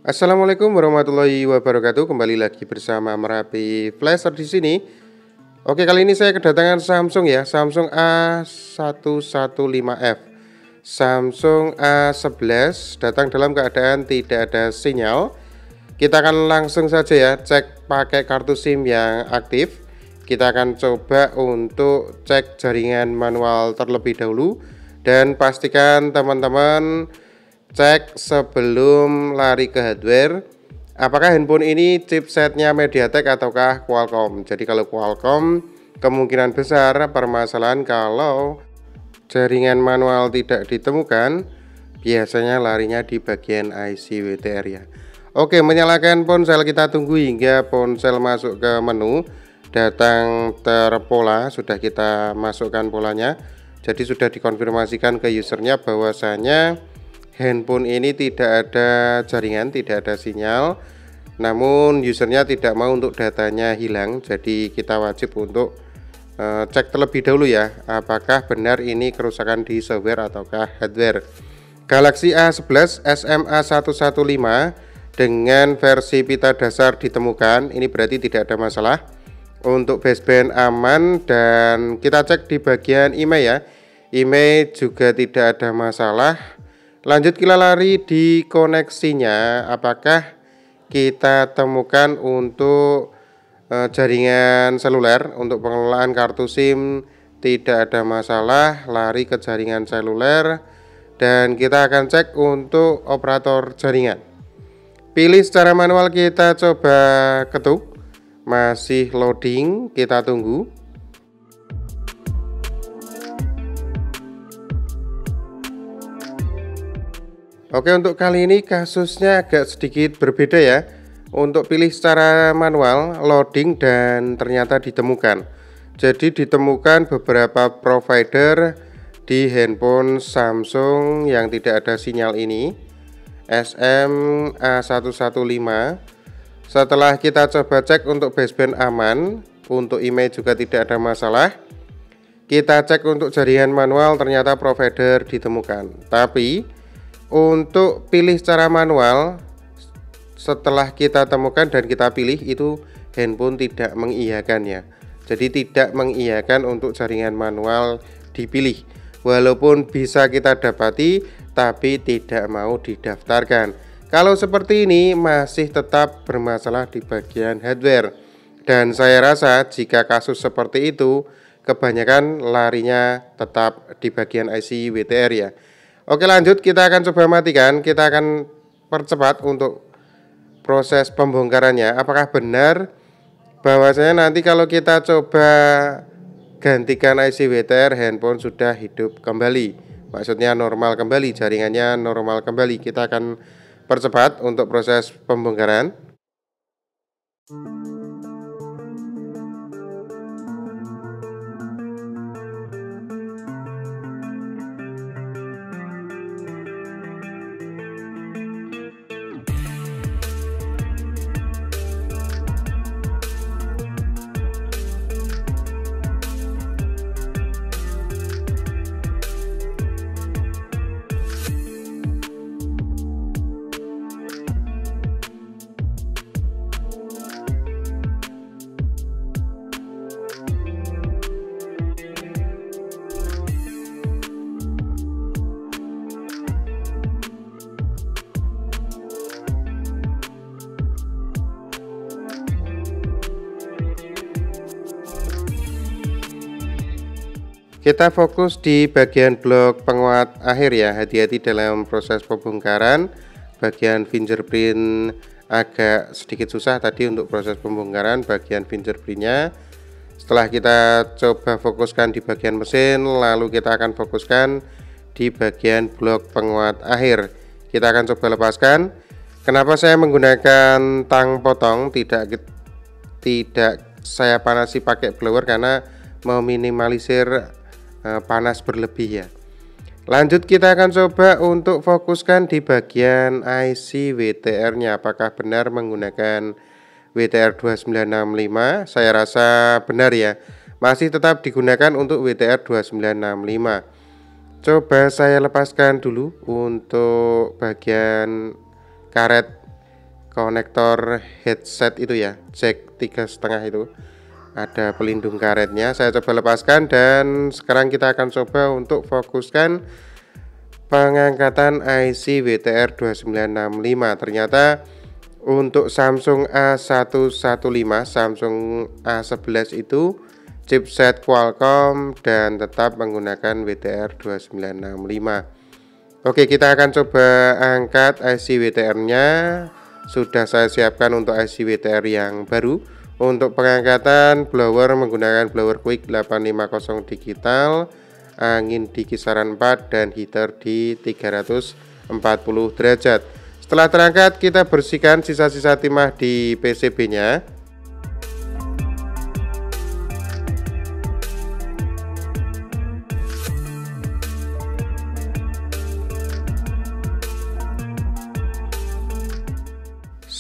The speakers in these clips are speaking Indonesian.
Assalamualaikum warahmatullahi wabarakatuh. Kembali lagi bersama Merapi Flasher di sini. Oke, kali ini saya kedatangan Samsung ya, Samsung A115F. Samsung A11 datang dalam keadaan tidak ada sinyal. Kita akan langsung saja ya cek pakai kartu SIM yang aktif. Kita akan coba untuk cek jaringan manual terlebih dahulu dan pastikan teman-teman cek sebelum lari ke hardware apakah handphone ini chipsetnya MediaTek ataukah Qualcomm. Jadi kalau Qualcomm kemungkinan besar permasalahan kalau jaringan manual tidak ditemukan, biasanya larinya di bagian IC WTR ya. Oke, menyalakan ponsel, kita tunggu hingga ponsel masuk ke menu, datang terpola, sudah kita masukkan polanya. Jadi sudah dikonfirmasikan ke usernya bahwasanya handphone ini tidak ada jaringan, tidak ada sinyal. Namun usernya tidak mau untuk datanya hilang. Jadi kita wajib untuk cek terlebih dahulu ya, apakah benar ini kerusakan di software ataukah hardware. Galaxy A11 SMA115 dengan versi pita dasar ditemukan. Ini berarti tidak ada masalah. Untuk baseband aman dan kita cek di bagian IMEI ya. IMEI juga tidak ada masalah. Lanjut kita lari di koneksinya, apakah kita temukan untuk jaringan seluler. Untuk pengelolaan kartu SIM tidak ada masalah, lari ke jaringan seluler dan kita akan cek untuk operator jaringan. Pilih secara manual, kita coba ketuk, masih loading, kita tunggu. Oke, untuk kali ini kasusnya agak sedikit berbeda ya. Untuk pilih secara manual, loading dan ternyata ditemukan. Jadi ditemukan beberapa provider di handphone Samsung yang tidak ada sinyal ini, SMA115. Setelah kita coba cek untuk baseband aman, untuk IMEI juga tidak ada masalah. Kita cek untuk jaringan manual, ternyata provider ditemukan. Tapi untuk pilih secara manual, setelah kita temukan dan kita pilih, itu handphone tidak mengiyakannya. Jadi tidak mengiyakan untuk jaringan manual dipilih. Walaupun bisa kita dapati, tapi tidak mau didaftarkan. Kalau seperti ini masih tetap bermasalah di bagian hardware. Dan saya rasa jika kasus seperti itu, kebanyakan larinya tetap di bagian IC WTR ya. Oke, lanjut, kita akan coba matikan. Kita akan percepat untuk proses pembongkarannya. Apakah benar bahwasanya nanti kalau kita coba gantikan IC WTR, handphone sudah hidup kembali, maksudnya normal kembali, jaringannya normal kembali. Kita akan percepat untuk proses pembongkaran. Kita fokus di bagian blok penguat akhir ya. Hati-hati dalam proses pembongkaran. Bagian fingerprint agak sedikit susah tadi untuk proses pembongkaran bagian fingerprintnya. Setelah kita coba fokuskan di bagian mesin, lalu kita akan fokuskan di bagian blok penguat akhir. Kita akan coba lepaskan. Kenapa saya menggunakan tang potong, tidak saya panasi pakai blower karena meminimalisir panas berlebih ya. Lanjut, kita akan coba untuk fokuskan di bagian IC WTR nya, apakah benar menggunakan WTR 2965. Saya rasa benar ya, masih tetap digunakan untuk WTR 2965. Coba saya lepaskan dulu untuk bagian karet konektor headset itu ya, jack 3,5 itu. Ada pelindung karetnya, saya coba lepaskan dan sekarang kita akan coba untuk fokuskan pengangkatan IC WTR2965. Ternyata untuk Samsung A115, Samsung A11 itu chipset Qualcomm dan tetap menggunakan WTR2965. Oke, kita akan coba angkat IC WTR-nya. Sudah saya siapkan untuk IC WTR yang baru. Untuk pengangkatan blower menggunakan blower quick 850 digital, angin di kisaran 4 dan heater di 340 derajat. Setelah terangkat, kita bersihkan sisa-sisa timah di PCB-nya.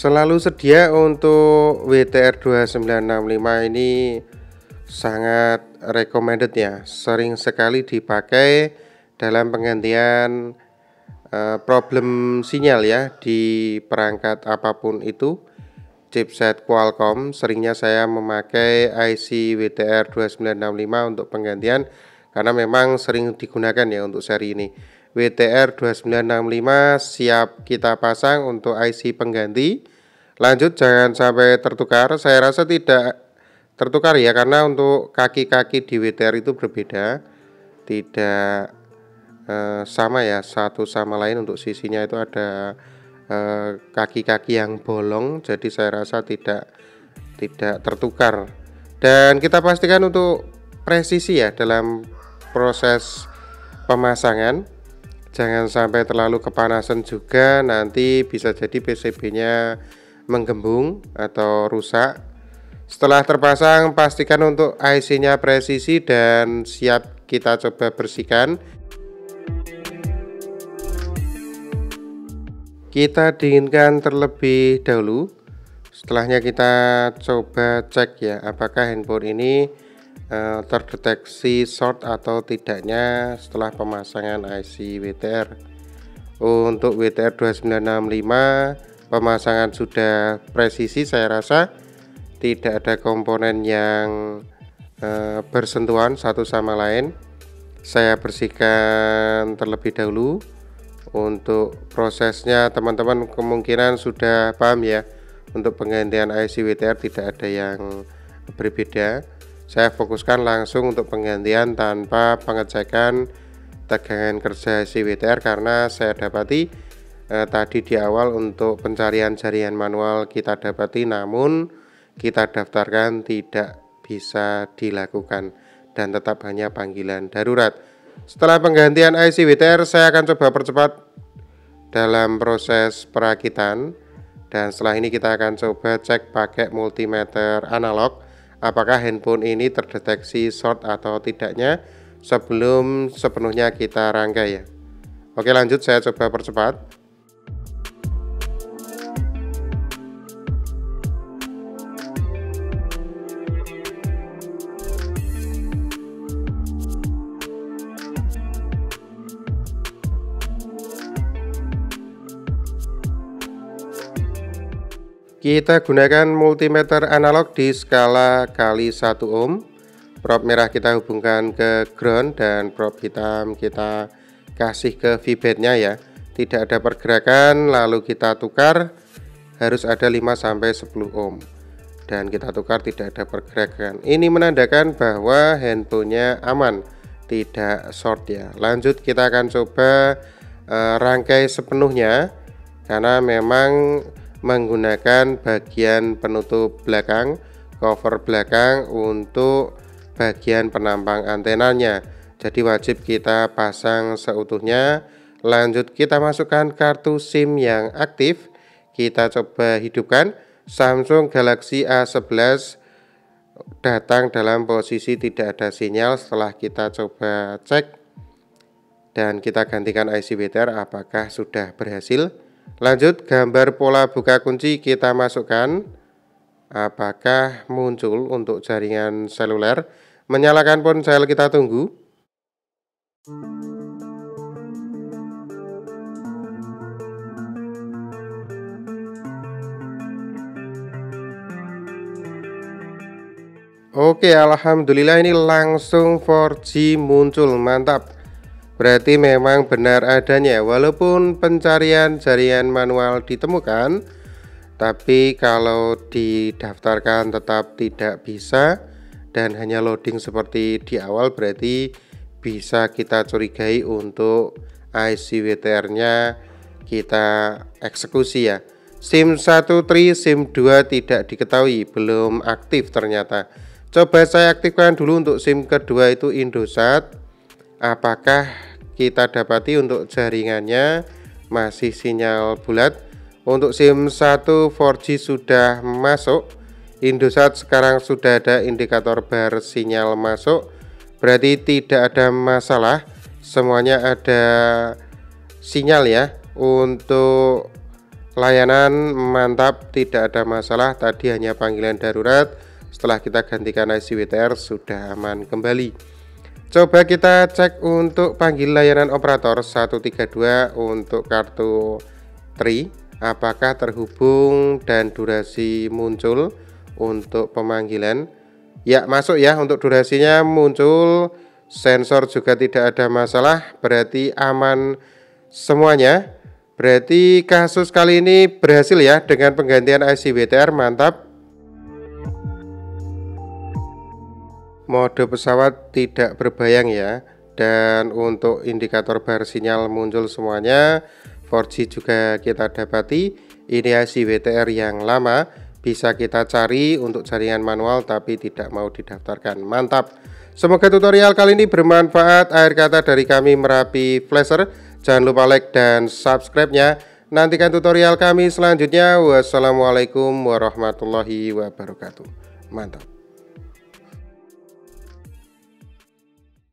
Selalu sedia untuk WTR2965 ini sangat recommended ya, sering sekali dipakai dalam penggantian problem sinyal ya di perangkat apapun itu. Chipset Qualcomm seringnya saya memakai IC WTR2965 untuk penggantian karena memang sering digunakan ya untuk seri ini. WTR2965 siap kita pasang untuk IC pengganti. Lanjut, jangan sampai tertukar. Saya rasa tidak tertukar ya, karena untuk kaki-kaki di WTR itu berbeda, tidak sama ya satu sama lain. Untuk sisinya itu ada kaki-kaki yang bolong, jadi saya rasa tidak tertukar. Dan kita pastikan untuk presisi ya dalam proses pemasangan. Jangan sampai terlalu kepanasan juga, nanti bisa jadi PCB-nya menggembung atau rusak. Setelah terpasang, pastikan untuk IC-nya presisi dan siap kita coba bersihkan. Kita dinginkan terlebih dahulu. Setelahnya kita coba cek ya, apakah handphone ini terdeteksi short atau tidaknya setelah pemasangan IC WTR. Untuk WTR2965 pemasangan sudah presisi, saya rasa tidak ada komponen yang bersentuhan satu sama lain. Saya bersihkan terlebih dahulu. Untuk prosesnya teman-teman kemungkinan sudah paham ya, untuk penggantian IC WTR tidak ada yang berbeda. Saya fokuskan langsung untuk penggantian tanpa pengecekan tegangan kerja IC WTR karena saya dapati tadi di awal untuk pencarian jaringan manual kita dapati, namun kita daftarkan tidak bisa dilakukan dan tetap hanya panggilan darurat. Setelah penggantian IC WTR, saya akan coba percepat dalam proses perakitan, dan setelah ini kita akan coba cek pakai multimeter analog apakah handphone ini terdeteksi short atau tidaknya sebelum sepenuhnya kita rangkai ya. Oke, lanjut, saya coba percepat. Kita gunakan multimeter analog di skala kali 1 ohm. Prop merah kita hubungkan ke ground dan prop hitam kita kasih ke V-band-nya ya. Tidak ada pergerakan, lalu kita tukar, harus ada 5-10 ohm. Dan kita tukar, tidak ada pergerakan. Ini menandakan bahwa handphonenya aman, tidak short ya. Lanjut, kita akan coba rangkai sepenuhnya karena memang menggunakan bagian penutup belakang, cover belakang untuk bagian penampang antenanya. Jadi wajib kita pasang seutuhnya. Lanjut, kita masukkan kartu SIM yang aktif. Kita coba hidupkan. Samsung Galaxy A11 datang dalam posisi tidak ada sinyal. Setelah kita coba cek dan kita gantikan IC WTR, apakah sudah berhasil. Lanjut, gambar pola buka kunci kita masukkan. Apakah muncul untuk jaringan seluler? Menyalakan ponsel, kita tunggu. Oke, alhamdulillah ini langsung 4G muncul, mantap. Berarti memang benar adanya, walaupun pencarian jaringan manual ditemukan, tapi kalau didaftarkan tetap tidak bisa dan hanya loading seperti di awal, berarti bisa kita curigai untuk IC WTR-nya kita eksekusi ya. SIM 1 tri, SIM 2 tidak diketahui, belum aktif ternyata. Coba saya aktifkan dulu untuk SIM kedua itu Indosat. Apakah kita dapati untuk jaringannya masih sinyal bulat. Untuk SIM 1 4G sudah masuk. Indosat sekarang sudah ada indikator bar sinyal masuk. Berarti tidak ada masalah. Semuanya ada sinyal ya. Untuk layanan mantap, tidak ada masalah. Tadi hanya panggilan darurat. Setelah kita gantikan IC WTR sudah aman kembali. Coba kita cek untuk panggil layanan operator 132 untuk kartu Tri, apakah terhubung dan durasi muncul untuk pemanggilan. Ya, masuk ya, untuk durasinya muncul, sensor juga tidak ada masalah, berarti aman semuanya. Berarti kasus kali ini berhasil ya dengan penggantian IC WTR, mantap. Mode pesawat tidak berbayang ya, dan untuk indikator bar sinyal muncul semuanya. 4G juga kita dapati. Ini IC WTR yang lama, bisa kita cari untuk jaringan manual tapi tidak mau didaftarkan, mantap. Semoga tutorial kali ini bermanfaat. Akhir kata dari kami Merapi Flasher, jangan lupa like dan subscribe-nya. Nantikan tutorial kami selanjutnya. Wassalamualaikum warahmatullahi wabarakatuh, mantap.